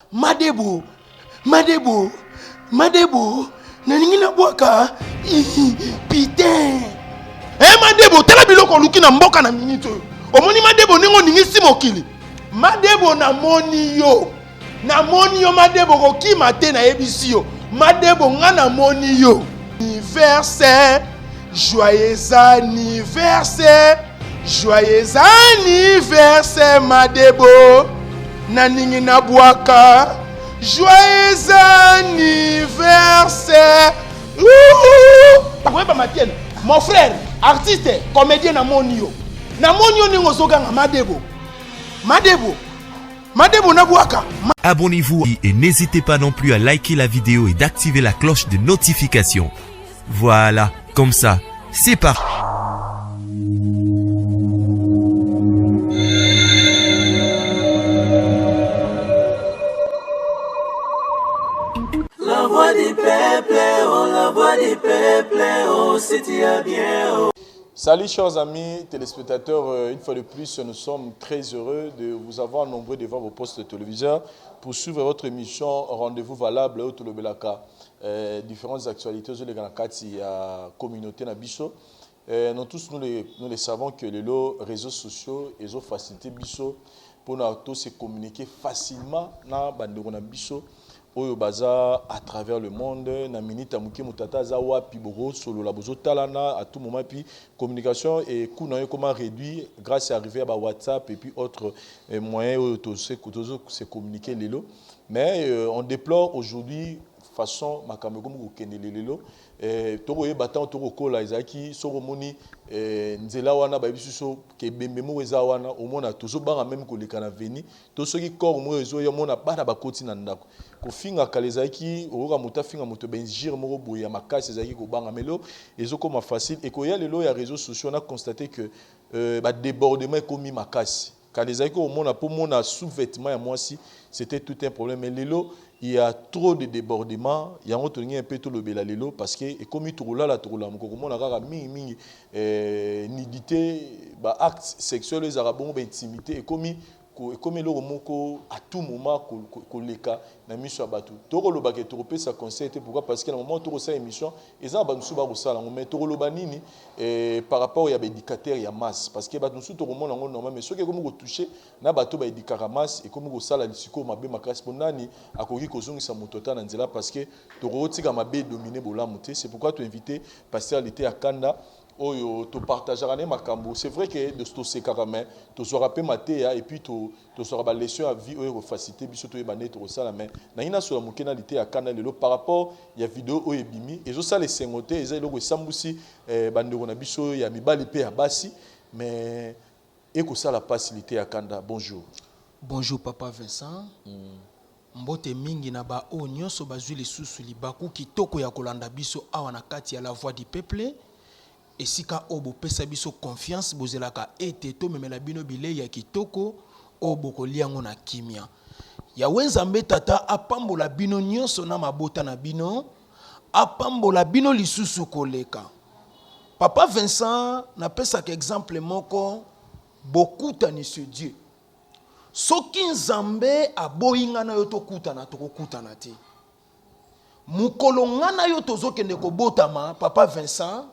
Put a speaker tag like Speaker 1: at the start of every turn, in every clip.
Speaker 1: Madebo, Madebo, Madebo, naningina boaka, putain. Madebo, tala biloko luki na mboka na minute. Omoni Madebo ningo ningisi mokili. Madebo na moni yo. Na moni yo Madebo koki mate na ebisi yo. Madebo nga na moni yo. Anniversaire, joyeux anniversaire. Joyeux anniversaire Madebo. Naningi na boaka. Joyeux anniversaire. Mon frère, artiste, comédien na monio. Na monio ningo zoganga Madebo. Madebo. Madebo na boaka.
Speaker 2: Abonnez-vous et n'hésitez pas non plus à liker la vidéo et d'activer la cloche de notification. Voilà, comme ça, c'est parti.
Speaker 3: La voix du peuple, oh, la voix du peuple, oh, c'était bien, oh.
Speaker 4: Salut chers amis téléspectateurs, une fois de plus nous sommes très heureux de vous avoir nombreux devant vos postes de téléviseurs pour suivre votre émission Rendez-vous valable au Tolobelaka. Différentes actualités sur les communauté Nabiso. Nous tous nous les savons que les réseaux sociaux ils ont facilité Biso pour nous tous se communiquer facilement na bandeko na Biso. Oyo baza à travers le monde na minita muke mutata za wapi bogo solo la bozo talana à tout moment puis communication et kuna comment réduire grâce à arriver à WhatsApp et puis autres moyens de se communiquer lelo mais on déplore aujourd'hui façon makambo ko kende lelo toko yebata toko kola ezaki soko moni nzela wana ba biso ke bembemo eza wana omona tozo banga même ko lekana veni to soki corps mo ezo ya mona bana bakoti na ndako ko finga kalezaki oka muta finga muto benjir moko boya makasi ezaki ko banga melo ezokoma facile et ko ya lelo ya réseaux sociaux on a constaté que ba débordement komi makasi kalezaki ko mona po mona sous-vêtement ya moi si c'était tout un problème mais lelo il y a trop de débordements il y a un peu tout le belalelo parce que et comme tout là la tout là mon comment on a mingi nudité ba actes sexuels les arabons ba intimité et comme le moko à tout moment koleka na mission abatu toko lo ba ke toko pe sa conseil pourquoi parce que na moment toko sa émission eza ba nsuba ko sala mais toko lo ba nini par rapport ya ba éducateur ya masse parce que ba nsuba toko mona ngo normal mais soki comme ko toucher na bato ba éducateur masse et comme ko sala lisiko mabe makasi pondani akoki ko zongisa motota na nzela parce que toko tika mabe dominer bolamu te c'est pourquoi tu invité pasteur l'été à Kanda oyo to partager ne makambo c'est vrai que de sto se karamé to sera pe maté et puis to sera ba leçon à vie oyo facilité biso to ebane to sala mais na ina sur la mokenalité à Kanda lelo par rapport il y a vidéo oyo ebimi ezo sala les sengoté eza loko sambusi bandeko na biso ya mibali pe ya basi mais eko sala facilité à Kanda. Bonjour.
Speaker 1: Bonjour papa Vincent. Mbote mingi na ba o nyonso bazwi lisusu libaku kitoko ya kolanda biso awa na kati ya la voix du peuple. Esika obo pesa biso confiance bozelaka ete to memela bino bile ya kitoko obo koliango na kimia ya wenzambe tata apambola bino nyonso na mabota na bino apambola bino lisusu koleka papa Vincent na pesa ka exemple moko bokuta ni ce Dieu soki nzambe aboyinga na yo tokutana tokokutana te mukolo ngana yo tozokende kobotama papa Vincent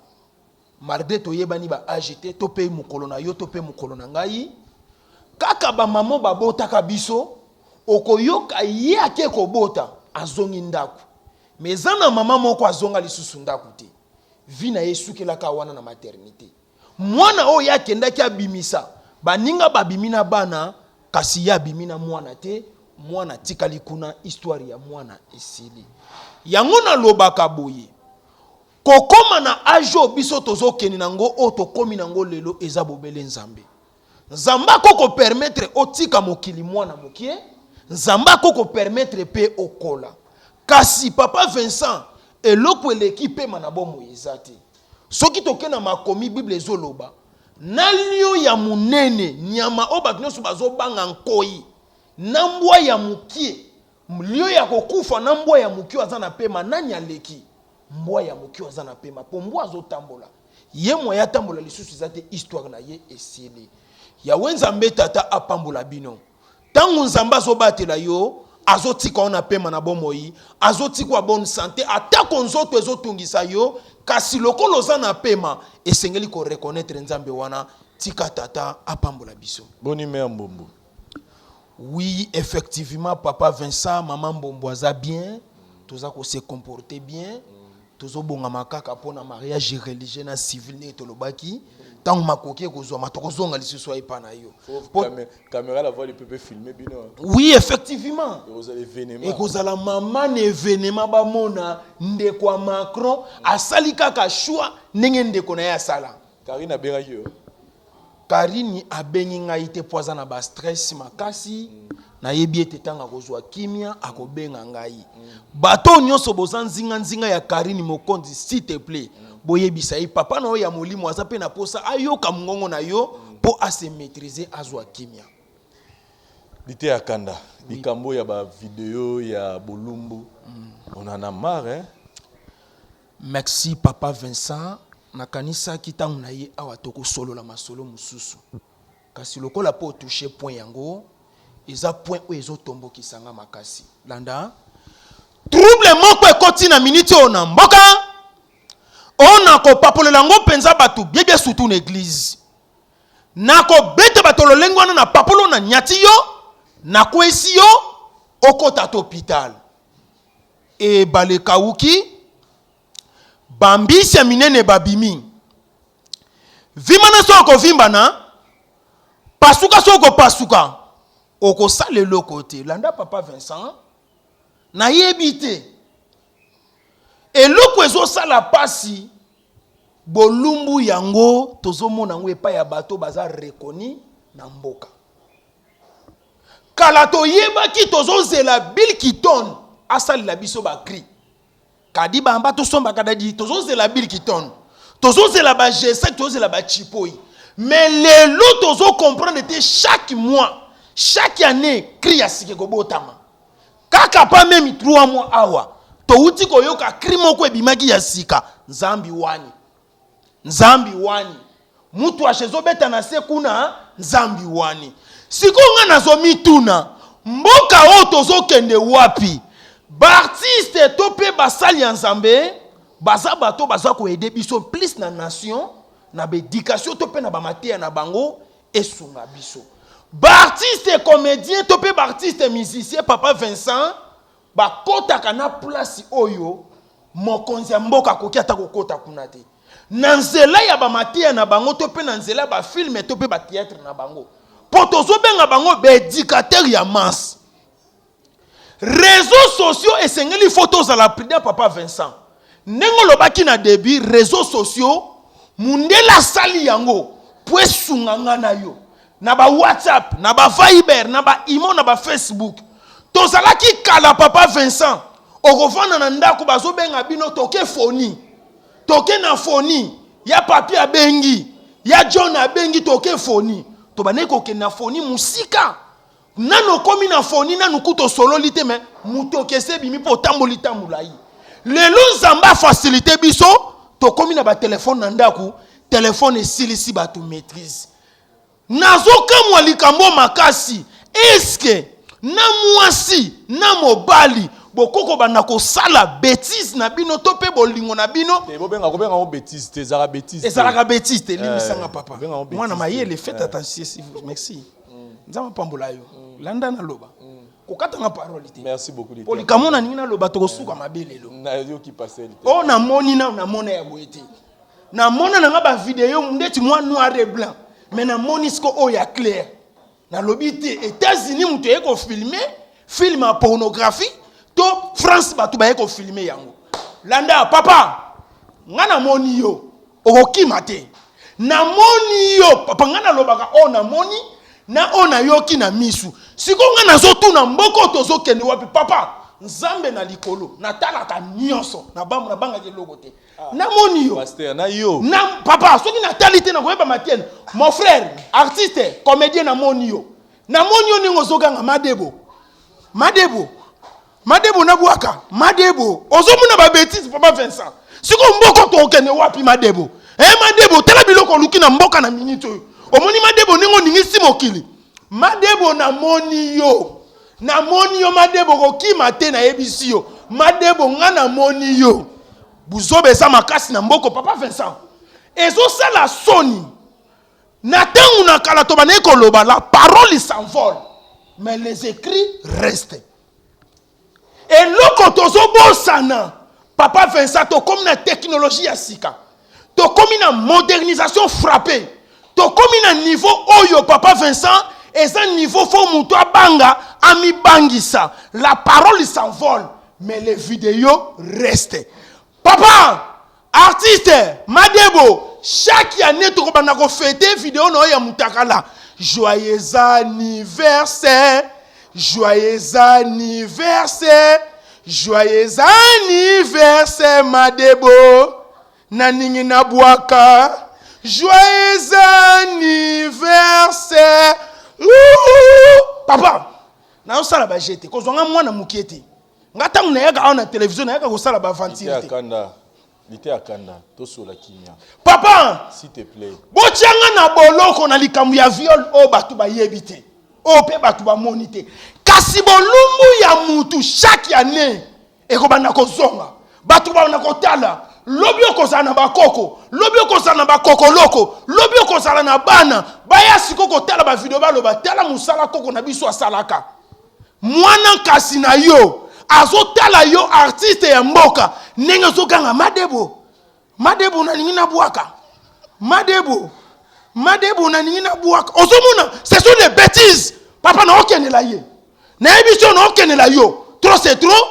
Speaker 1: marde to yebani ba agité to pe mukolo na yo to pe mukolo na ngai kaka ba mamo babota kabiso okoyoka ye ake kobota azongi ndaku mezana mama moko azonga lisusu ndaku te vina yesu kelaka wana na maternité mwana o yakendaki abimisa baninga babimina bana kasi ya bimina mwana te mwana tikali kuna histoire ya mwana esili yango na lobaka boye kokoma na ajo biso tozokeni nango o tokomi nango lelo eza bobele nzambe nzamba koko permettre otika mokili mwana mokie nzamba koko permettre pe okola kasi papa Vincent eloko eleki pe manabo moyezate soki tokena makomi bible ezoloba na lio ya munene nyama obat nyonso bazobanga nkoi na mbwa ya mokie lio ya kokufa na mbwa ya mokie azana pema nani aleki mbwa ya mokie azana pema po mbwa azotambola ye mwa ya tambola lisusu zate histoire na ye esili ya wenzambe tata apambola bino tangu nzamba zobatela yo azoti ko na pema na bomoi azoti ko bonne santé atako nzoto ezotungisa yo kasi lokolo za na pema esengeli ko reconnaître nzambe wana tika tata apambola biso.
Speaker 4: Boni mère Mbombo.
Speaker 1: Oui, effectivement, papa Vincent, maman Mbombo aza bien, toza ko se comporter bien, tozo bonga makaka pona mariage religieux na civil ne tolobaki, tant makoki kozwa matokozonga lisusu epa na yo.
Speaker 4: Caméra la voix du peuple filmer bino.
Speaker 1: Oui, effectivement.
Speaker 4: Vous allez événement.
Speaker 1: Et kozala maman événement ba mona ndeko Macron asali kaka choix ndenge ndeko na ya sala.
Speaker 4: Karina Berayo.
Speaker 1: Karine abengi ngai te poza na ba stress makasi na yebi ete tanga kozwa kimia akobenga ngai bato nyonso bozanzinga nzinga ya Karine Mokonzi s'il te plaît boyebisa ye papa na ya molimo aza pe na posa ayoka mongongo na yo po a se maîtriser azwa kimia
Speaker 4: Dite ya kanda likambo ya ba vidéo ya bolumbu on en a marre hein.
Speaker 1: Merci papa Vincent. Nakanisa kitangu na ye awa toko solo la masolo mususu kasi lokola po toucher point yango eza point o ezo tombo kisanga makasi landa trouble moko ekoti na minute ona mboka ona ko papolela ngo penza batu biebie surtout na église nako bete batolo lengwana na papolo na nyati yo na kwesi yo okota to hôpital e baleka wuki bambisi ya minene babimi vimana soko vimbana pasuka soko pasuka oko sale lokote landa papa Vincent na yebite eloko ezo sala pasi bolumbu yango tozomona ngo epa ya bato baza rekoni na mboka kala to yebaki tozozela Bill Kiton asali la biso ba cri kadi bamba to somba kadadi tozozela Bill Kiton tozozela ba G5 tozozela ba chipoi mais lelo tozo comprendre que chaque mois chaque année cri ya sike ko botama kaka pa même 3 mois awa to uti ko yoka cri moko ebimaki ya sika nzambi wani mutu ashezo beta na se kuna nzambi wani sikonga nazo mituna mboka o tozo kende wapi Bartiste topé basali ensemble baza bato baza ko aider biso plus na nation na éducation topé na ba matia na bango esunga biso Bartiste comédien topé Bartiste musicien papa Vincent ba kota kana place oyo mokonzi ya mboka koki ata kokota kuna te na nzela ya ba matia na bango topé na nzela ba film topé ba théâtre na bango potozo benga bango be éducateur ya masse. Réseaux sociaux et sengeli photos à la prida papa Vincent. Nengo lobaki na début réseaux sociaux mundela sali yango pues sunganga na yo. Na ba WhatsApp, na ba Viber, na ba Imo, na ba Facebook. Tozalaki kala papa Vincent. Okofana na ndako bazo benga bino toke phony. Toke na phony. Ya papi abengi. Ya John abengi toke phony. To baneko ke na phony musika. Nano komi na phony nanu kuto solo lite me muto kese bimi po tamboli tambulai lelo nzamba facilité biso to komi na ba téléphone na ndaku téléphone esilisi ba tu maîtrise nazo kamwa likambo makasi eske na mwasi na mobali bokoko bana ko sala bêtise na bino to pe bolingo na bino
Speaker 4: bobenga o bêtise te zara bêtise
Speaker 1: ezalaka bêtise te limisanga papa mwana mayele faites attention si vous merci nzamba pambola yo landa na loba kokatanga parole te
Speaker 4: merci beaucoup
Speaker 1: polikamona ningi na loba tokosuka mabelelo
Speaker 4: na yo ki passer
Speaker 1: o na moni na mona ya boete na mona na ba vidéo ndeti moi noir et blanc mais na moni sko o ya clair na lobité États-Unis muto eko filmer film à pornographie to France batu ba eko filmer yango landa papa ngana moni yo okokima te na moni yo papa ngana lobaka o na moni na ona yoki na misu sikonga nazotuna mboko tozokende wapi papa nzambe na likolo natalaka nyonso na bamu na banga keloko te na moni yo
Speaker 4: pasteur na yo
Speaker 1: na papa soki natalité na koyeba matienne mon frère artiste comédien na moni yo ningo zoganga madebo na bwaka madebo ozomuna ba bêtise papa Vincent siko mboko tokende wapi madebo madebo tala biloko luki na mboka na minute oyo omoni madebo ningo ningisi mokili madebo na moni yo na moni yo Madebo ko kima te na yebisi yo Madebo nga na moni yo buzobe eza makasi na mboko papa Vincent ezo sala soni na tangu na kala to bana ekoloba la parole s'envole mais les écrits restent et loko tozo bosana papa Vincent to comme na technologie ya sika to comme na modernisation frappée to comme na niveau oyo papa Vincent et un niveau fo muto abanga ami bangisa la parole s'envole mais les vidéos restent papa artiste Madebo chaque année to ko bana ko fêter vidéo no ya mutakala joyeux anniversaire joyeux anniversaire joyeux anniversaire Madebo naningi na bwaka joyeux anniversaire papa na osala ba jete ko zonga mwana mukieti ngata mna yaga na télévision na yaga ko sala ba ventile
Speaker 4: Lité akanda to sola kimia
Speaker 1: papa
Speaker 4: s'il te plaît
Speaker 1: botianga na boloko na likambu ya viol o batu ba yebite o pe batu ba monite kasi bolumbu ya mutu chaque année e ko banda ko zonga batu ba na ko tala lobi okozala na bakoko lobi okozala na bakoko loko lobi okozala na bana baya siko kotala ba video baloba tala musala koko na biso asalaka mwana kasi na yo azotala yo artiste ya mboka ndenge zokanga Madebo na ningi na bwaka Madebo na ningi na bwaka ozomona ce sont des bêtises papa na okenela ye na ebiso na okenela yo trop c'est trop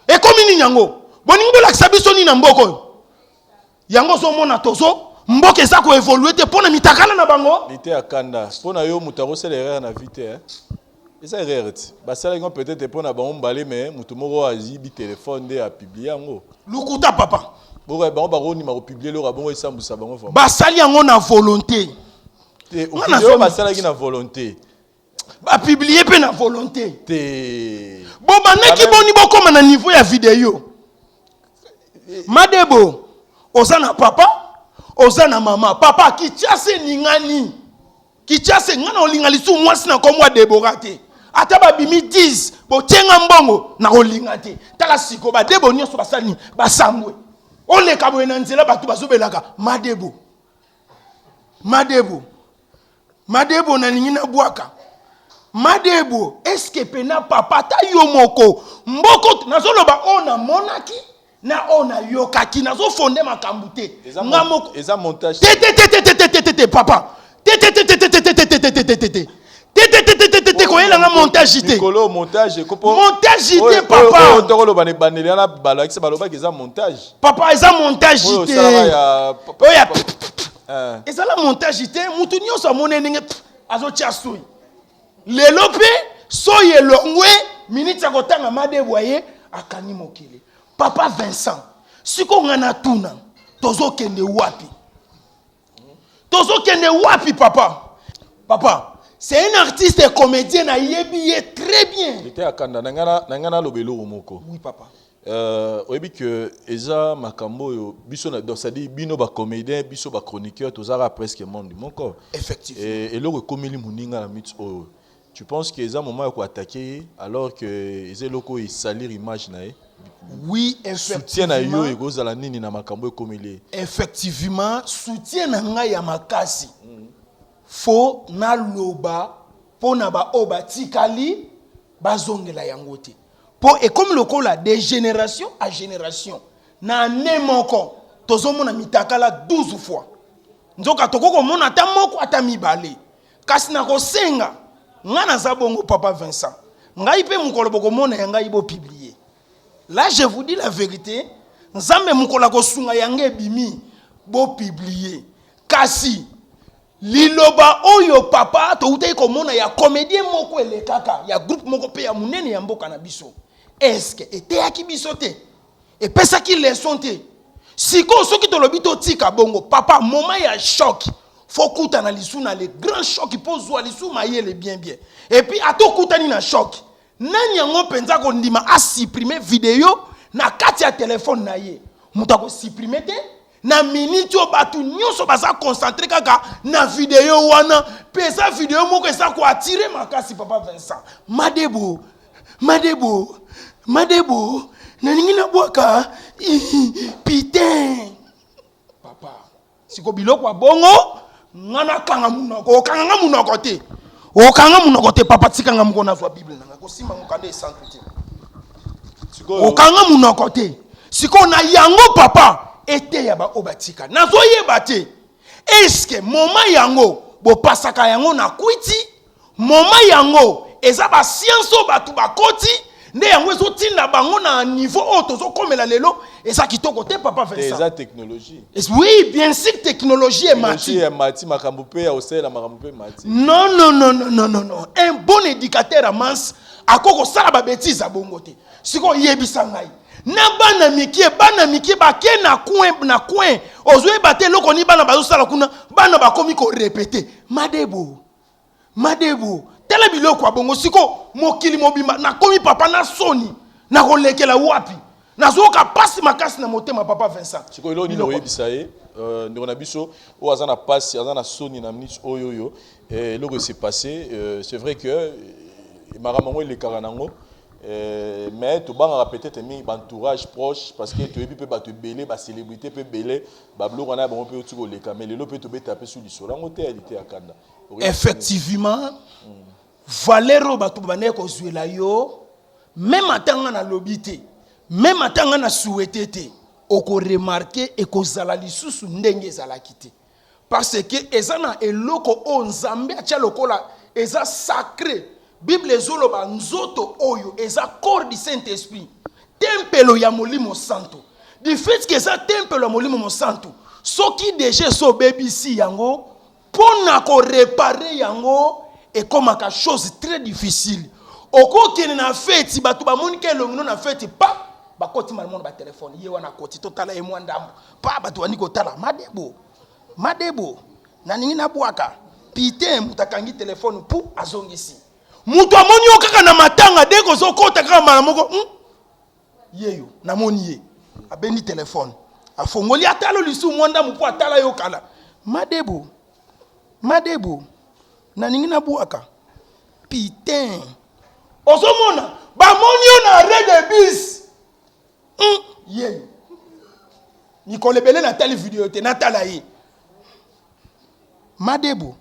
Speaker 1: et comme ni nyango boningi bolakisa biso ni na mboko yango zomona tozo mboka eza ko évoluer te pona mitakala na bango
Speaker 4: Lité akanda pona yo mutaro c'est l'erreur na vite hein eza erreur basala ngo peut-être pona ba ombale mais mutu moko azibi téléphone de a publier yango
Speaker 1: lukuta papa
Speaker 4: bon ba roni ma publier le rabon esambusa bango vraiment
Speaker 1: basali yango na volonté
Speaker 4: te o basala ki na volonté
Speaker 1: ba publier pe na volonté
Speaker 4: te
Speaker 1: bon banaki boni bokoma na niveau ya vidéo Madebo ozana papa ozana mama papa kichase ningani kichase ngana olinga lisu mwasi na komwa Deborate ata ba bimi 10 botenga mbongo na olinga te tala siko ba Debo nyoso basani basambwe ole kabwe na nzela batu bazobelaka Madebo na ningina bwaka Madebo eske pena papa ta yo moko mboko nazoloba ona monaki na ona yokaki nazo fonde makambu te ngamoko
Speaker 4: eza montage
Speaker 1: te papa ko yela nga montage te
Speaker 4: Nicolo montage kopo
Speaker 1: montage te papa
Speaker 4: to lo bane baneli na balo akisa balo ba eza montage
Speaker 1: papa eza montage te oya eza la montage te mutu nyoso amone ndenge azo tia sui lelo pe so yelongwe minute ya kotanga Madebo ye akani mokili papa Vincent siko ngana tuna tozo kende wapi papa c'est un artiste et comédien na yebiye très bien
Speaker 4: Lité akanda nangana lobelo moko
Speaker 1: oui papa
Speaker 4: oyebi que eza makambo yo biso na donc ça dit bino ba comédien biso ba chroniqueur tozara presque monde moko
Speaker 1: effectivement
Speaker 4: et loko komeli muninga na mix o tu penses que eza moment ko attaquer alors que eza loko il salir image na
Speaker 1: oui effectivement
Speaker 4: soutien na yo ekozala nini na makambo komeli
Speaker 1: effectivement soutien na nga ya makasi fo na loba pona ba oba tikali bazongela yango te po et comme lokola de génération à génération na nemoko tozomona mitakala 12 fois nzoka tokoko mona ta moko ata mibale kasi na kosenga ngana za bongo papa Vincent ngai pe mukolo boko mona yanga ibo publier là je vous dis la vérité nzambe mukola ko sunga yange bimi bo publier kasi liloba oyo papa to utei komona ya comédien moko elekaka ya groupe moko pe ya munene ya mboka na biso est-ce que était aki biso te et pesa ki leçon te siko soki to lobito tika bongo papa moment ya choc faut kuta na lisu na le grand choc pour zwa lisu mayele bien et puis ato kuta ni na choc nani yango penza ko ndima a supprimer vidéo na kati ya téléphone na ye muta ko supprimer te na minute o batu nyoso baza concentré kaka na vidéo wana pesa vidéo moko esa ko attirer makasi papa Vincent Madebo Madebo, naningi na boaka, putain. Papa, siko biloko wa bongo, ngana kanga munoko, okanga munoko te. Okanga munoko te, papa tikanga mukona zwa Bible nanga, kosimba mukande sanctité. Okanga munoko te. Siko na yango papa, ete ya ba obatika. Nazo yeba te. Eske moma yango, bo pasaka yango na kwiti, moma yango, eza ba science o batu bakoti, nde yango ezo tinda bango na niveau o tozo komela lelo, eza kitoko te papa Vincent.
Speaker 4: Eza technologie.
Speaker 1: Oui, bien sûr technologie est mati.
Speaker 4: Technologie est mati, makambo pe ya osela makambo pe mati.
Speaker 1: Non. Un bon éducateur à masse, akoko sala ba bêtise a bongo te. Siko yebisa ngai. Na bana mikie ba ke na coin ozwe bate loko ni bana bazo sala kuna bana ba komi ko répéter madebo tela biloko a bongo siko mokili mobimba na komi papa na soni na kolekela wapi na zoka pasi makasi na motema papa Vincent
Speaker 4: siko ilo ni no yebisa ye ndeko na biso o azana pasi azana soni na minute oyoyo loko s'est passé c'est vrai que maramango il est karanango. Mais tu vas peut-être mis entourage proche parce que tu es peut battre belé, ba célébrité peut belé, ba blog on a bon peut tu les caméras, le peut te taper sur le sol. On était à Kanda.
Speaker 1: Effectivement, Valero batu bané ko zuela yo, même atanga na lobité, même atanga na souhaité oko remarquer et ko zala lisusu ndenge zala kité. Parce que ezana eloko o nzambe atia lokola eza sacré. Bible ezoloba nzoto oyo eza corps du Saint-Esprit. Tempelo ya molimo santo. Du fait que eza tempelo ya molimo santo. Soki déjà so bebisi yango pona ko réparer yango et comme quelque chose très difficile. Oko kene na fête batu ba moni ke longino na fête pa ba koti malmono ba téléphone ye wana koti totala e mwandambo pa batu wani ko tala madebo na ningi na bwaka pite mutakangi téléphone pour azongisi. Mutu amoni okaka na matanga deko zokota kaka mala moko yeyo namoni ye abendi téléphone afongoli atalo lisu mwanda mupo atala yo kala madebo na ningi na buaka putain ozomona ba moni yo na arrêt de bus yeyo nikolebele na tali vidéo te na tala ye madebo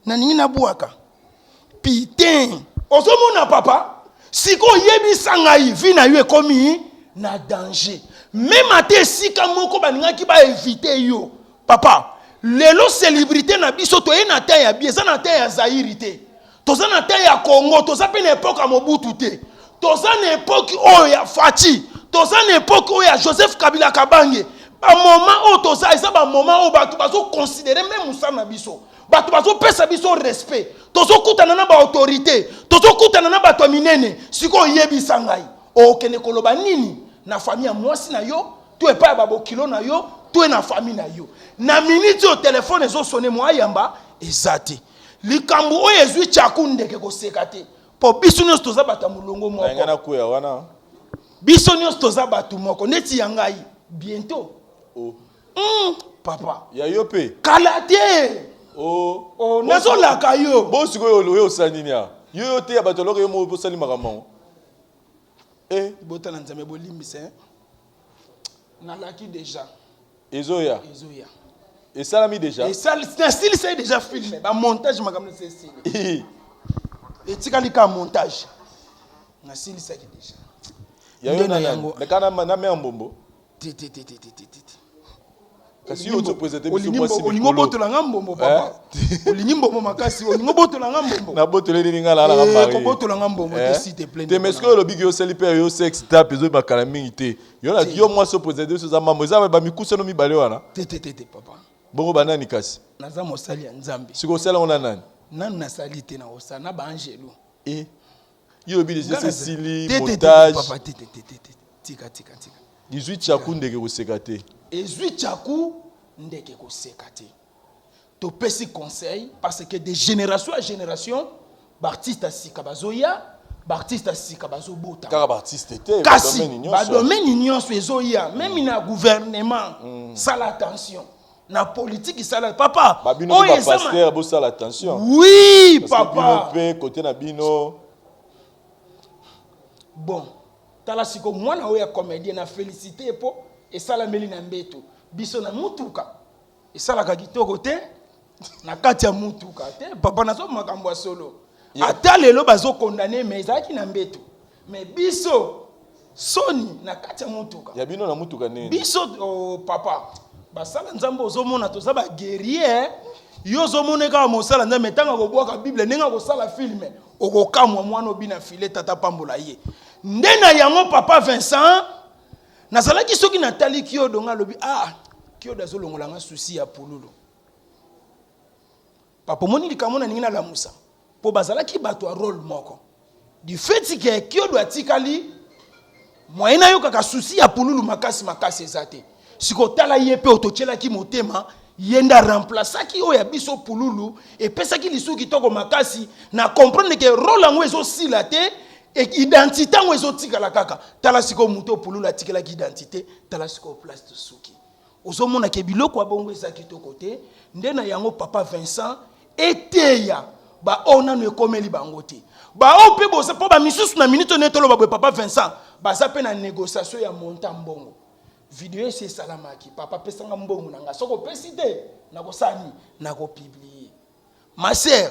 Speaker 1: na ningi na buaka putain ozomona papa siko yebi sangai vina yo ekomi na danger même ate sika moko baningaki ba éviter yo papa lelo célébrité na biso to ye na taille ya bieza na taille ya Zaïre te toza na taille ya Congo toza pe na époque ya Mobutu te toza na époque oyo ya Faci toza na époque oyo ya Joseph Kabila Kabange ba moment oyo toza eza ba moment oyo batu bazo considérer même musana na biso batu bazo pesa biso respect tozo kutana na ba autorité tozo kutana na bato minene siko yebisa ngai okene koloba nini na famille ya mwasi na yo tu e pa ba bokilo na yo tu e na famille na yo na minute au téléphone ezo sonner moi yamba ezate likambu o ezwi chakunde ke ko sekate po biso nyos toza bata mulongo moko
Speaker 4: ngana kuya wana
Speaker 1: biso nyos toza batu moko neti ya ngai bientôt papa
Speaker 4: ya yo pe
Speaker 1: kalate nazo la kayo
Speaker 4: bosi ko yo sanini ya yo te ya batolo yo mo bosali makamon
Speaker 1: botala nzambe bolimbise na laki déjà
Speaker 4: ezoya et ça l'a mis déjà
Speaker 1: et ça style c'est déjà filmé ba montage makamno c'est style et tikali ka montage na style c'est déjà
Speaker 4: ya yo na yango mais kana na me mbombo kasi yo to présenter biso moi si
Speaker 1: olingo botola ngambombo papa olingi mbombo makasi olingo botola ngambombo
Speaker 4: na botole ni ngala na mari
Speaker 1: ko botola ngambombo s'il te plaît
Speaker 4: te mesko lo bigi yo seli pe yo sex tap ezo ba kala mingi te yo na yo moi so présenter so za mamo za ba mikusa no mibale wana
Speaker 1: te papa
Speaker 4: bongo banani kasi
Speaker 1: naza mosali ya nzambe
Speaker 4: siko sala ona nani
Speaker 1: nanu nasali te na osala na ba angelo
Speaker 4: yo bi de Cécilie montage
Speaker 1: papa tika
Speaker 4: 18 chakunde ke ko sekate
Speaker 1: ezwi chaku ndeke ko sekate to pesi conseil parce que de génération à génération bartiste sika bazoya bartiste sika bazobota
Speaker 4: car artiste était
Speaker 1: ba domaine nyonso ezoya même na gouvernement sala attention na politique sala papa
Speaker 4: babino ba pasteur bo sala attention
Speaker 1: oui
Speaker 4: parce
Speaker 1: papa
Speaker 4: que bino pe côté na bino
Speaker 1: bon tala siko mwana oya comédien na félicité po et sala meli na mbeto biso na mutuka et sala ka kitoko te na kati ya mutuka te papa nazo makambo ya solo ata lelo bazo condamner mais ezaki na mbeto mais biso soni na kati ya mutuka
Speaker 4: ya bino na mutuka nini
Speaker 1: biso oh, papa basala nzambe ozomona toza ba guerrier yo ozomona ka mosala nzambe tanga kobwaka bible nenga kosala filme okokamwa mwana obina file tata pambola ye ndena yango papa Vincent nazalaki soki natali kiodo nga lobi kiodo azolongola nga souci ya pululu papa moni likamona ningi na lamusa po bazalaki bato a rôle moko du fait que kiodo atikali moyena yo kaka souci ya pululu makasi ezate siko tala ye pe otocelaki motema yenda remplaçaki oya biso pululu et pesaki lisuki toko makasi na comprendre que rôle ngo ezosila te et identité ngo ezotikala kaka tala siko muto pululu atikelaki identité tala siko place de suki ozomona ke biloko abongo ezaki to côté ndena yango papa Vincent eteya ba ona no ekomeli bango te ba ope bosa po ba misusu na minute netolo ba papa Vincent baza pe na négociation ya montant mbongo video c'est salamaki papa pesanga mbongo nanga soko pesite na kosani na ko publier ma sœur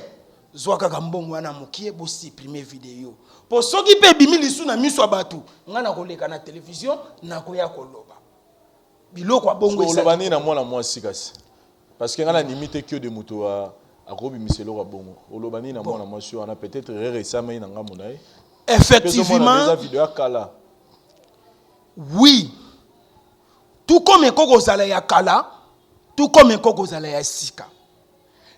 Speaker 1: zwaka ka mbongo wana mokie bo supprimer vidéo po soki pe bimilisu na miso abatu nga na koleka na télévision na koya koloba biloko abongo
Speaker 4: so lobani na mwana mwasi kasi parce que nga na limite que de muto a akobi miselo ka bongo olobani na mwana mwasi wana peut-être récemment na nga monaye
Speaker 1: effectivement
Speaker 4: vidéo kala
Speaker 1: oui tout comme ekoko zala ya kala tout comme ekoko zala ya sika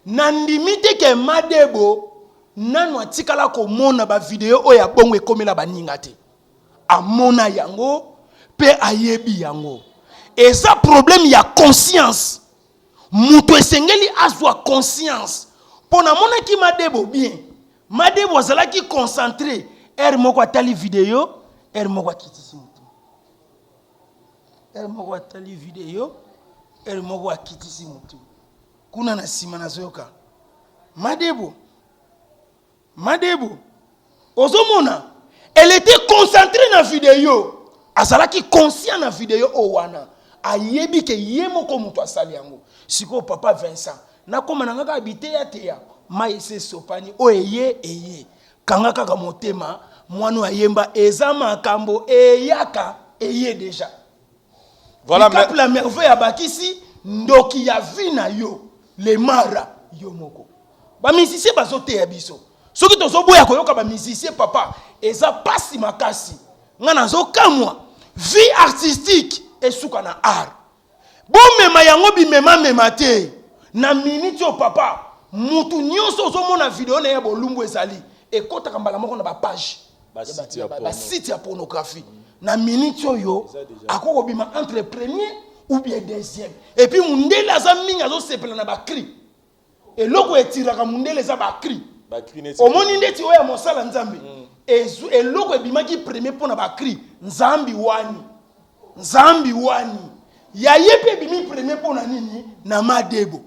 Speaker 1: nandimite ke madebo nanu atikala komona ba video oya bongo ekomela baninga te amona yango pe ayebi yango eza problème ya conscience muto esengeli azwa conscience pona mona ki madebo bien madebo azalaki concentré moko atali video moko akitisi mutu moko atali video moko akitisi mutu kuna na sima nazoyoka madebo ozomona elle était concentrée na vidéo azalaki conscient na vidéo owana ayebi ke yemoko mutu asali yango siko papa Vincent nakoma nanga habité ya teya mai se sopani o eye kanga kaka motema mwana ayemba eza makambo eyaka eye déjà voilà mais la merveille abakisi ndoki ya vina yo le mara yo moko ba musicien bazote ya biso soki tozoboya koyoka ba musicien papa eza pasi makasi nga nazokamwa vie artistique esuka na art bomema yango bimema te na minute o papa mutu nyonso ozomona video na ya bolumbu ezali ekotaka mbala moko na ba page ba site ya pornographie na minute oyo akoko bima entre premier ou bien deuxième et puis mundele aza mingi azosepela na ba cri eloko etiraka mundele eza ba cri omoni ndeti oya mosala nzambe eloko ebimaki premier pona ba cri nzambi wani ya yepe bimi premier pona nini na madebo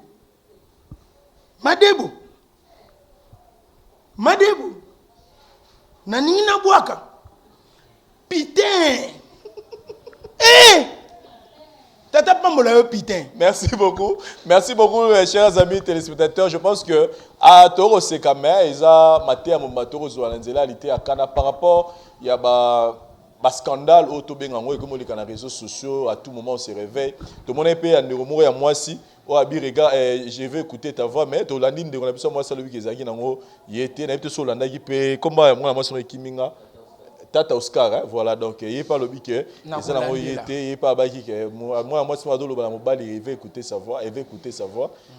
Speaker 1: na nini na bwaka putain tata pambola yo putain.
Speaker 4: Merci beaucoup, chers amis téléspectateurs. Je pense que à Toro Sekame, Eza Maté Momatoro Zoalanzela,alité à Kana par rapport, il y a ba scandale au Tobengango et comme on dit dans les réseaux sociaux, à tout moment on se réveille. Tout le monde est payé à Neuromo et à moi aussi. Oh Abirega, je vais écouter ta voix, mais tu l'as dit de la moi ça le week-end qui nango, il était n'importe sur l'anda qui paye comme moi sur Kiminga. Tata Oscar, hein? Voilà, donc il n'y a pas le bique, il n'y a pas le moi, c'est il veut écouter sa voix,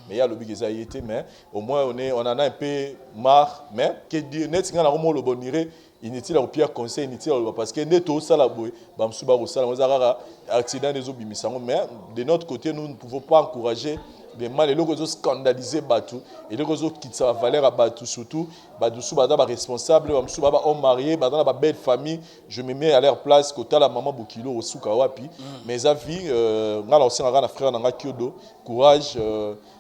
Speaker 4: mais il y a le bique, mais au moins on en a un peu marre, mais que Dieu net, il y a le bon inutile au pire conseil, inutile parce que net au salaboué, bamsuba au salaboué, accident des obimisango, mais de notre côté, nous ne pouvons pas encourager vraiment les locaux ont scandalisé Batou et les locaux qui sa valeur à Batou surtout Batou sous Bada responsable sous Baba homme marié Bada la belle famille je me mets à leur place côté la maman Bokilo au Sukawapi mes avis nga l'ancien frère Nanga Kyodo courage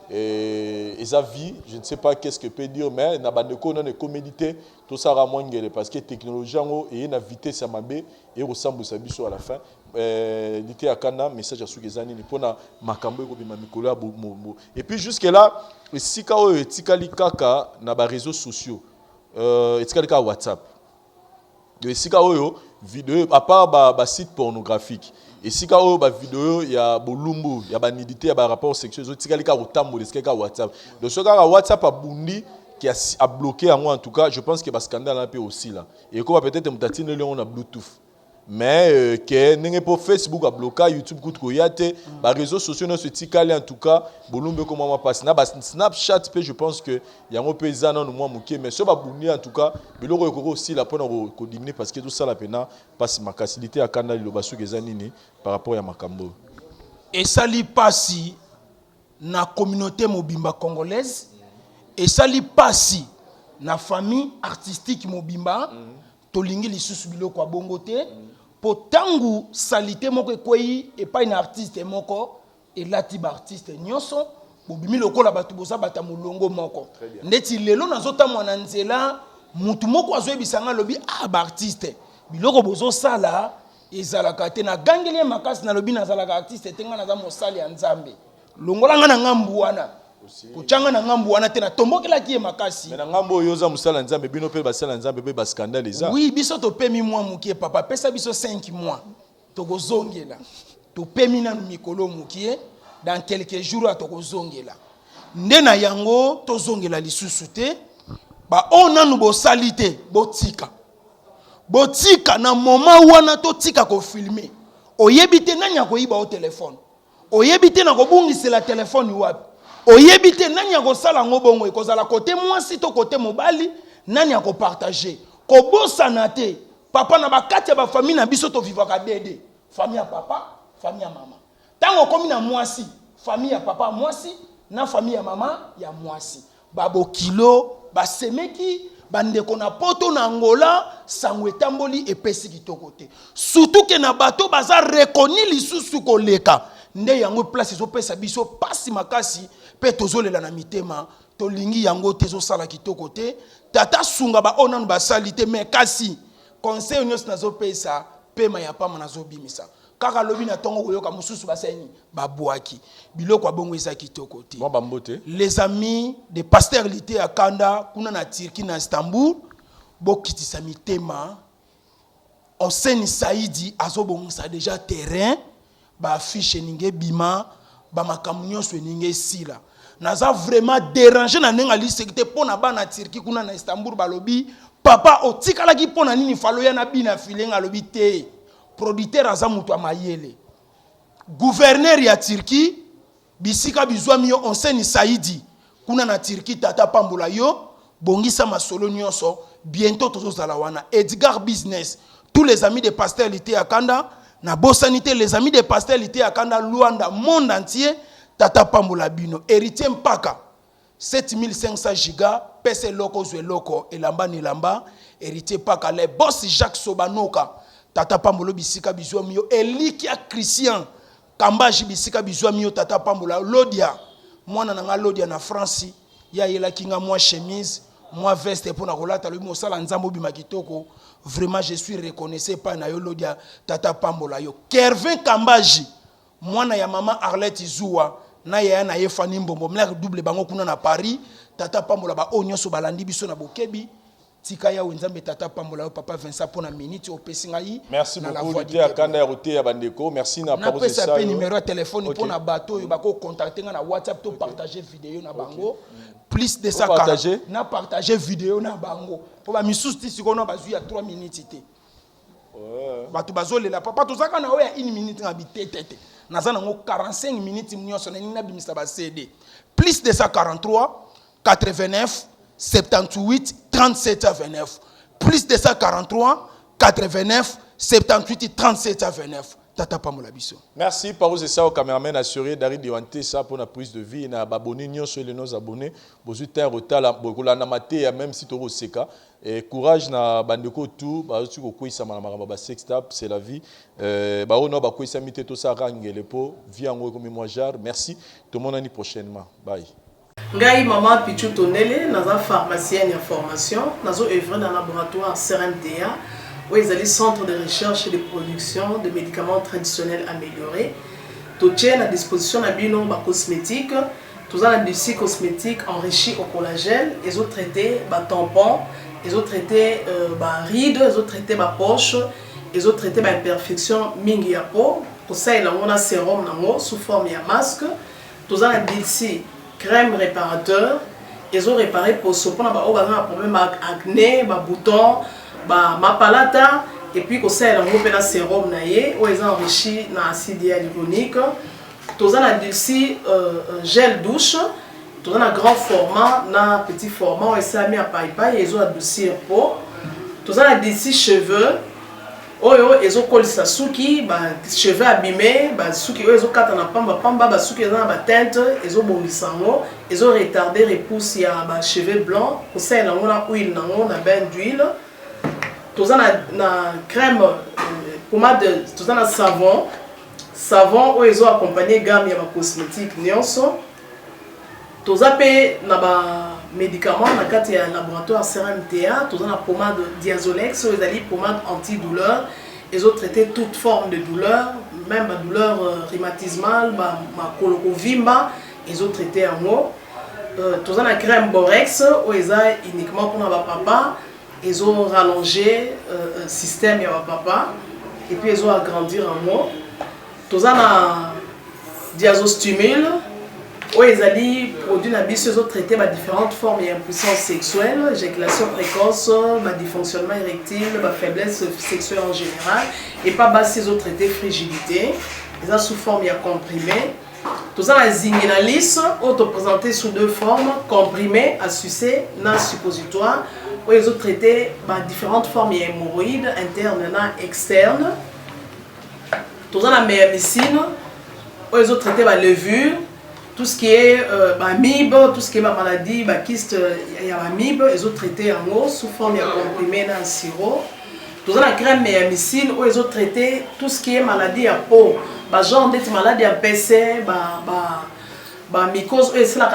Speaker 4: et sa vie je ne sais pas qu'est-ce que peut dire mais na bandeko non comédité tout ça ramongele parce que technologie en et une vitesse à mabé et ressemble sa biso à la fin l'été à Kana message à Soukezani ni pona makambo ko bima mikolo et puis jusque là sika o etikali kaka na ba réseaux sociaux etikali ka WhatsApp de sika oyo vidéo à part ba site pornographique et sika oyo ba vidéo ya bolumbu ya ba nudité ya ba rapport sexuel etikali ka otambo etikali ka WhatsApp donc ce ka WhatsApp a bundi qui a bloqué en moi en tout cas je pense que ba scandale un peu aussi là et quoi peut-être mutatine le on a Bluetooth mais que n'est pas Facebook a bloqué YouTube coûte koyate ba réseaux sociaux ne se tikali en tout cas bolumbe comment ma passe na ba Snapchat je pense que y a un peu ça non moi muké mais ce ba bundi en tout cas biloko ko aussi la pona ko diminuer parce que tout ça la pena passe ma facilité à canal lo basu gezanini par rapport à makambo
Speaker 1: et ça li passi na communauté mobimba congolaise et ça li passi na famille artistique mobimba tolingi lisusu biloko ya bongo te po tangu salite moko ekwei epai na artiste moko elati ba artiste nyonso bobimi lokola bato boza bata molongo moko ndeti lelo nazotamwa na nzela mutu moko azoyebisanga lobi ba artiste biloko bozosala ezalaka te na gangeli makasi na lobi nazalaka artiste te nga naza mosali ya nzambe longolanga na ngambu wana kochanga na ngambu wana te na tombokelaki ye makasi
Speaker 4: mais na ngambo yoza musala nzambe bino pe basala nzambe pe ba scandale eza
Speaker 1: oui biso topemi mwa mukie papa pesa biso 5 mois tokozongela topemi nanu mikolo mukie dans quelques jours tokozongela nde na yango tozongela lisusu te ba onanu bosali te botika na moment wana totika ko filmer oyebi te nani akoyiba o téléphone oyebi te na kobungisela téléphone wapi oyebi te nani akosala ngo bongo ekozala kote mwasi to kote mobali nani akopartager kobosana te papa na bakati ya bafamille na biso tovivaka dede famille ya papa famille ya mama tango komi na mwasi famille ya papa mwasi na famille ya mama ya mwasi babokilo basemeki bandeko na poto na Angola sango etamboli epesi kitoko te surtout ke na bato baza rekoni lisusu koleka nde yango place ezopesa biso pasi makasi pe tozolela na mitema tolingi yango tezosala kitoko te tata sunga ba onanu basali te mais kasi conseil nyos nazopesa pema ya pama nazobimisa kaka lobi na tongo koyoka mususu baseni babwaki biloko abongo eza kitoko te les amis de pasteur Lité à Kanda kuna na Turquie na Istanbul bokitisa mitema Oseni Saidi azobongisa déjà terrain ba affiche ninge bima ba makamunyo so ninge sila naza vraiment dérangé na nenga lisekite pona ba na Turquie kuna na Istanbul balobi papa otikala ki pona nini faloya na bina filenga lobi te producteur aza mutu amayele gouverneur ya Turquie bisika bizwami yo Oseni Saidi kuna na Turquie tata pambola yo bongisa masolo nyonso bientôt tozozala wana Edgar Business tous les amis de pasteur Lité à Kanda na bosanité les amis de pasteur Lité à Kanda Luanda monde entier tata pambola bino héritier mpaka 7500 giga pese loko zwe loko elamba ni lamba héritier paka les boss Jacques Sobanoka tata pambola bisika bizwa mio Elikia Christian Kambaji bisika bizwa mio tata pambola Lodia mwana nanga Lodia na France ya yela kinga moi chemise moi veste pour na kolata lo mosala nzambo bima kitoko vraiment je suis reconnaissant par na yo Lodia tata pambola yo Kervin Kambaji mwana ya mama Arlette Izua na ya na yefani mbombo mlaka double bango kuna na Paris tata pambola ba onyoso balandi biso na bokebi tika ya wenzambe tata pambola yo papa Vincent pona minute opesinga yi
Speaker 4: merci beaucoup Lité à Kanda roté ya bandeko merci na
Speaker 1: papa de ça numéro de téléphone pona bato yo bako contacter na WhatsApp to partager vidéo na bango plus de ça
Speaker 4: partager
Speaker 1: na partager vidéo na bango po ba misusu ti sikono bazui ya 3 minutes te bato bazolela papa tozaka na oya 1 minute na bitete nazana ngo 45 minutes nyonso na nina bimisa ba CD plus de ça 43 89 78 37 à 29 plus de ça 43 89 78 37 à 29 tata pamola biso.
Speaker 4: Merci Paro, c'est ça au caméraman assuré David Diwanté ça pour la prise de vie na abonné nyonso les nos abonnés bozu ter retala bokola na maté même si to seka et courage na bandeko tout ba tu ko kwisa na ba sextap c'est la vie ba ono ba kwisa mité to ça rangele po vie en comme moi jar merci tout le monde année prochainement bye.
Speaker 5: Ngai maman Pichu Tonele naza pharmacienne en formation nazo œuvrer dans laboratoire CRMTA où ils allaient centre de recherche et de production de médicaments traditionnels améliorés. Tout tient à disposition de bino cosmétiques, tout ça des cosmétiques enrichis au collagène, ils ont traité tampons, ils ont traité rides, ils ont traité poche, ils ont traité imperfection mingi ya peau. Pour ça il a un sérum sous forme de masque. Tout ça des crème réparateur, ils ont réparé pour ce pour un problème acné, boutons, ma palata et puis qu'on sait un sérum naïe où ils ont enrichi dans acide hyaluronique. Tous on a d'ici gel douche, tous on a grand format, na petit format et ça mis à paille ils ont adouci un pot. Tous on a d'ici cheveux, ils ont collé sa souki, cheveux abîmés, souki ils ont quatre en pamba, souki ils ont teinte, ils ont bomisango, ils ont retardé repousse il y a cheveux blancs, qu'on sait là on a huile, on a bain d'huile. Tout ça na crème pommade, tout ça na savon où ils ont accompagné gamme ya cosmétique nyonso. Tout ça pe na médicaments na kati ya laboratoire CRMTA, tout ça na pommade Diazolex, où ils allaient pommade antidouleur, ils ont traité toute forme de douleur, même la douleur rhumatismale, ma colorovimba, ils ont traité en haut. Tout ça na crème Borex où ils ont uniquement pour na papa. Ils ont rallongé le système de papa et puis ils ont agrandi en moi. Tout ça na diazostimule où ils allaient produire la bise, ils ont traité différentes formes d'impuissance sexuelle, éjaculation précoce, dysfonctionnement érectile, faiblesse sexuelle en général et pas basse ils ont traité frigidité. Ils ont sous forme de comprimé. Tout ça la zinginalis auto-présenté sous deux formes, comprimé à sucer, na suppositoire. Où ils ont traité différentes formes d'hémorroïdes internes et externes. Tout ça la médecine, où ils ont traité la levure, tout ce qui est amibe, tout ce qui est maladie, kyste, il y a amibe, ils ont traité en eau sous forme de comprimé dans le sirop. Tout ça la crème médecine, où ils ont traité tout ce qui est maladie à peau, genre d'être maladie à PC, mycose, c'est là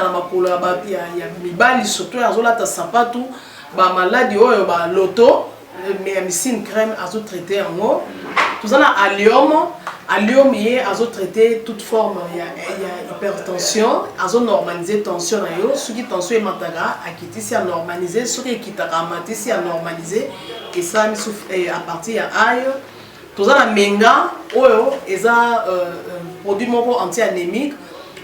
Speaker 5: qu'il y a mibali surtout, il y a sapatou. Maladie loto médecine crème azo traité en eau tout ça na allium yé azo traité toute forme il y a hypertension azo normaliser tension na yo ce qui tension est mataga akiti si à normaliser ce qui kitaka mati si à normaliser et ça à partir ya ail tout ça na menga oyo eza produit moko anti-anémique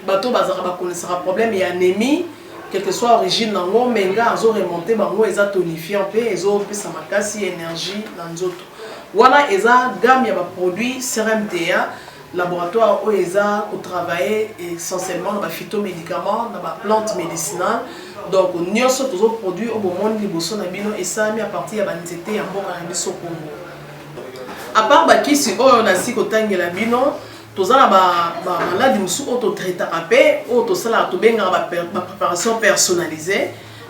Speaker 5: bato bazaka ba connaissera problème et anémie quelle que soit l'origine nango menga azo remonter bango eza tonifiant pe ezo pesa makasi énergie na nzoto wana eza gamme ya ba produits CRMTA laboratoire où eza ko travailler essentiellement dans ba phytomédicaments dans ba plantes médicinales donc nyonso tozo produit au bomoni liboso na bino esami à partir ya ba nzete ya mboka na biso Congo à part ba kisi oyo na siko tangela bino tous ça maladie musu auto traitera pe auto sala to benga ba préparation personnalisée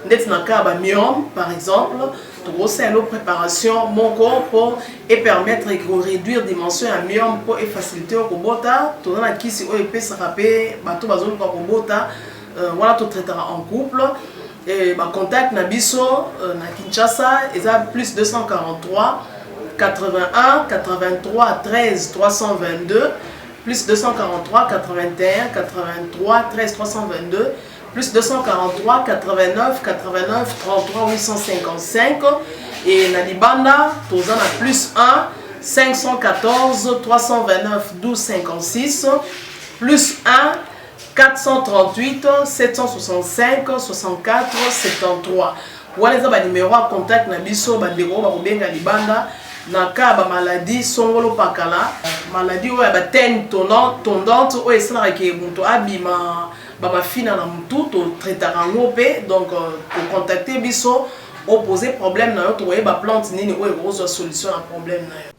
Speaker 5: net na ka ba myome par exemple to c'est une préparation mon corps pour et permettre de réduire dimension à myome pour et faciliter au bota to na kisi o epé sarape ba to bazolo ko bota voilà to traitera en couple et ba contact na biso na Kinshasa eza plus 243 81 83 13 322 plus 243 81 83 13 322 plus 243 89 89 33 855 et na libanda tozana plus 1 514 329 12 56 plus 1 438 765 64 73 voilà ça ba numéro à contact na biso ba ndeko ba kobenga libanda na ka ba maladie songolo pakala maladie oya ba teigne tondante o esala ke muto abima ba mafina na mutu to traitera ngope donc pour contacter biso opposer problème na yo to ba plante nini o ezo solution à problème na yo.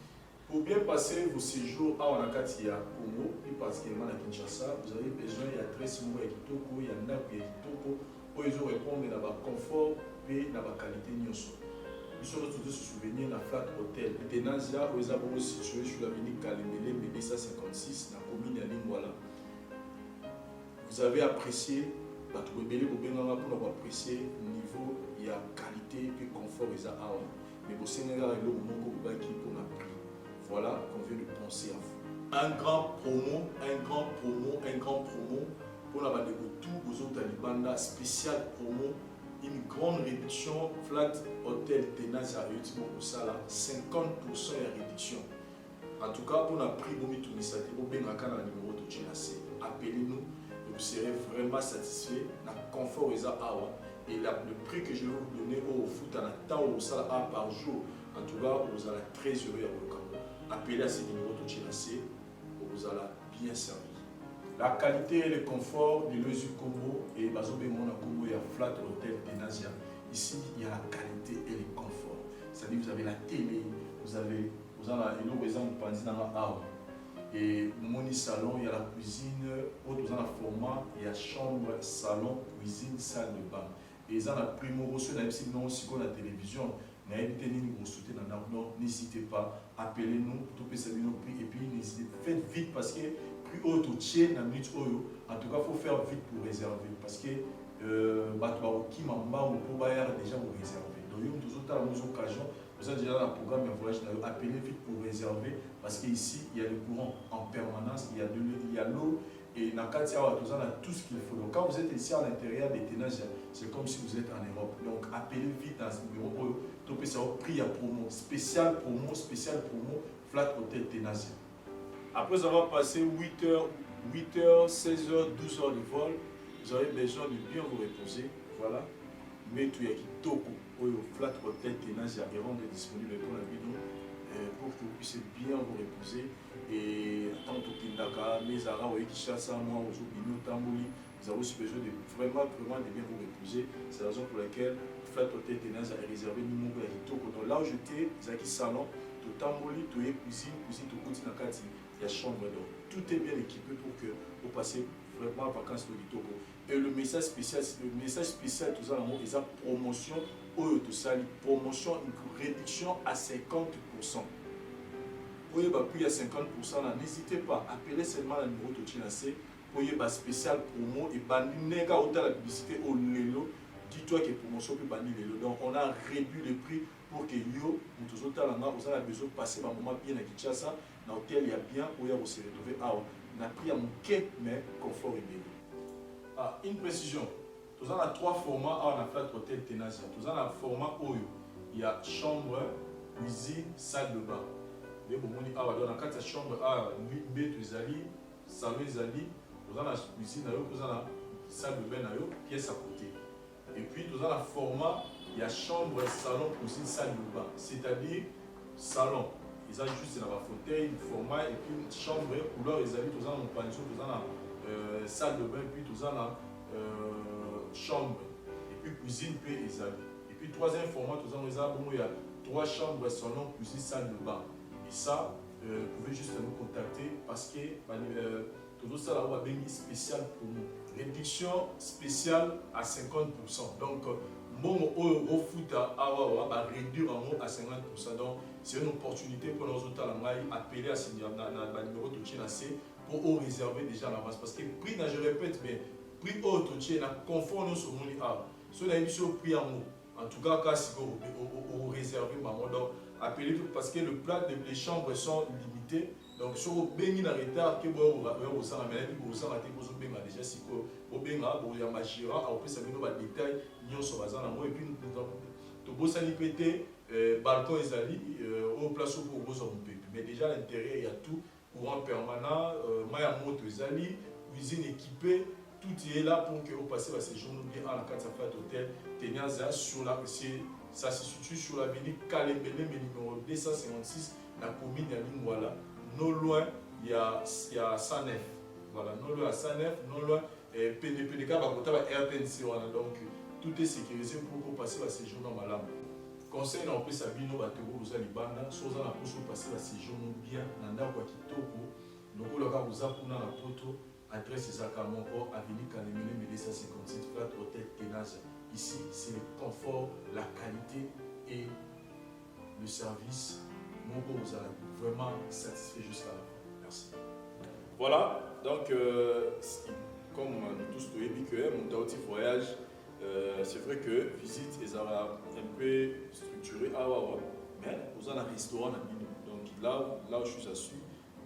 Speaker 4: Pour bien passer vos séjours à Wanakati à Congo, plus particulièrement à Kinshasa, vous avez besoin d'adresse à Kitoko, il y a un app Kitoko, où ils ont répondu à votre confort et à votre qualité. Nous sommes tous se souvenir de la Flat Hotel. Tenazia, où ils sont situés sur l'avenue Kalemele, Médessa 56, dans la commune de Lingwala. Vous avez apprécié, pour apprécier le niveau, il y a qualité et confort. Mais au Sénégal, il y a un moment pour la prix. Voilà qu'on vient de penser à vous. Un grand promo pour la bande de tout aux autres Talibanda, spécial promo, une grande réduction, Flat Hotel Tenazia Yotibo Kusala, 50% de réduction. En tout cas, pour la prix, vous mettez tout ça, vous pouvez numéro de Tchénassé. Appelez-nous et vous serez vraiment satisfait. Le confort est à Awa. Et le prix que je vais vous donner au foot en temps au salaire par jour, en tout cas, vous allez très heureux à votre camp. Appelez à ces numéros de Tchénassé, vous allez bien servir. La qualité et le confort de l'Oesu Combo et Bazobe Mona Combo et à Flat Hotel Tenazia. Ici, il y a la qualité et le confort. C'est-à-dire vous avez la télé, vous avez et mon salon, il y a la cuisine, autre dans le format, il y a chambre, salon, cuisine, salle de bain. Et ils ont la primo reçu dans la télévision. N'hésitez pas, appelez-nous, et puis faites vite parce que plus haut au tché, en tout cas, il faut faire vite pour réserver parce que qui m'a déjà vous réserver. Donc, il y a des occasions, vous avez déjà un programme de voyage, appelez vite pour réserver parce qu'ici, il y a le courant en permanence, il y a l'eau. Et dans le on a tout ce qu'il faut. Donc, quand vous êtes ici à l'intérieur des Tenazia, c'est comme si vous êtes en Europe. Donc, appelez vite dans ce numéro. Topé ça au prix à promo, spécial promo, Flat Hotel Tenazia. Après avoir passé 8h, 16h, 12h de vol, vous avez besoin de bien vous reposer. Voilà. Mais tout y a qui toko au Flat Hotel Tenazia est rendu disponible pour la vidéo. Pour que vous puissiez bien vous reposer et tant que Kindaka, mes arabes, Kishasa, moi, Ozobino, Tambouli, vous avez aussi besoin de vraiment de bien vous reposer. C'est la raison pour laquelle Flat Hotel Tenazia est réservé numéro à Kitoko. Donc là où j'étais, Zaki Salon, tout Tambouli, tout cuisine, tout côté Nakati, il y a chambre d'eau. Tout est bien équipé pour que vous passiez vraiment en vacances au Kitoko. Et le message spécial, tout ça, c'est la promotion. Promotion, une réduction à 50%. Pour y avoir plus à 50%, n'hésitez pas, appelez seulement le numéro de Tchénassé pour y avoir spécial promo et bandinega autant la publicité au Lelo. Dis-toi que promotion peut bannir Lelo. Donc on a réduit le prix pour que yo, nous autres vous avez besoin de passer un moment bien à Kinshasa, dans lequel il y a bien pour y se retrouver. On a pris à mon quai, mais confort et bien. Une précision. Nous avons 3 formats à la Flat Hotel Tenazia. Nous avons le format Oyo. Il y a chambre, cuisine, salle de bain. Dans la chambre, il y a salon, nous avons la cuisine, nous avons la salle de bain, pièce à côté. Et puis nous avons le format, il y a chambre, salon, cuisine, salle de bain. C'est-à-dire salon. Ils ont juste un fauteuil, un format, et puis une chambre, couleur, nous avons un panneau, nous avons la salle de bain, puis nous avons la chambre et puis cuisine puis examen. Et puis troisième format, il y a 3 chambres, salon, cuisine, salle de bain. Et ça, vous pouvez juste nous contacter parce que tout ça là, on va bénir spécial pour nous. Réduction spéciale à 50%. Donc, mon au foot va réduire en haut à 50%. Donc, c'est une opportunité pour nous autres à appeler à ce numéro de Tchénassé pour réserver déjà à l'avance. Parce que prix, je répète, mais prix haut, tu as confort nous sur mon art. Cela est sur prix en haut. En tout cas, quand vous réservez, donc appelez parce que le plat les chambres sont limitées. Donc, si vous avez un retard, que vous avez déjà si vous avez un magistrat, après ça vous avez des détails, et puis vous avez un balcon au place pour vous occuper. Mais déjà à l'intérieur, il y a tout, courant permanent, moto cuisine équipée. Tout est là pour que vous passiez à ces jours bien à la carte Flat Hotel Tenazia sur la ça se situe sur l'avenue Kalemele numéro 256 la commune de Lingwala. Non loin il y a Sanef. Voilà, non loin à Sanef, non loin PDK va compter RTNC. Donc tout est sécurisé pour que vous passiez à ces jours dans Malam. conseil na opesa bino bato oza libanda so oza na poso passer la séjour bien na ndako ya kitoko lokola kaka oza kuna na poto adresse ezaka moko avenue Kalemele Médessa 57 Flat Hôtel Tenasia. Ici c'est le confort, la qualité et le service. Moko vous allez vraiment satisfait jusqu'à la fin. Merci. Voilà, donc comme nous tous nous dit que mon petit voyage, c'est vrai que visite est un peu structurée, mais vous avez un restaurant à Bino. Donc là où je suis assis,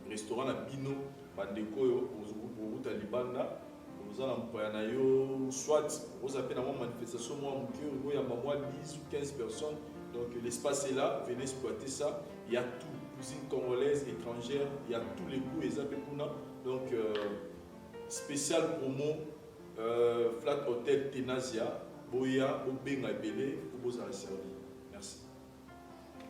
Speaker 4: restaurant à Bino, Bandeko, vous avez Libanda, vous avez soit vous avez une manifestation, il y a 10 ou 15 personnes. Donc l'espace est là, venez exploiter ça. Il y a tout, cuisine congolaise, étrangère, il y a tous les goûts et zapekuna. Donc spécial promo, Flat Hôtel Tenasia, Boya, Obenga Belé, pour vous servir.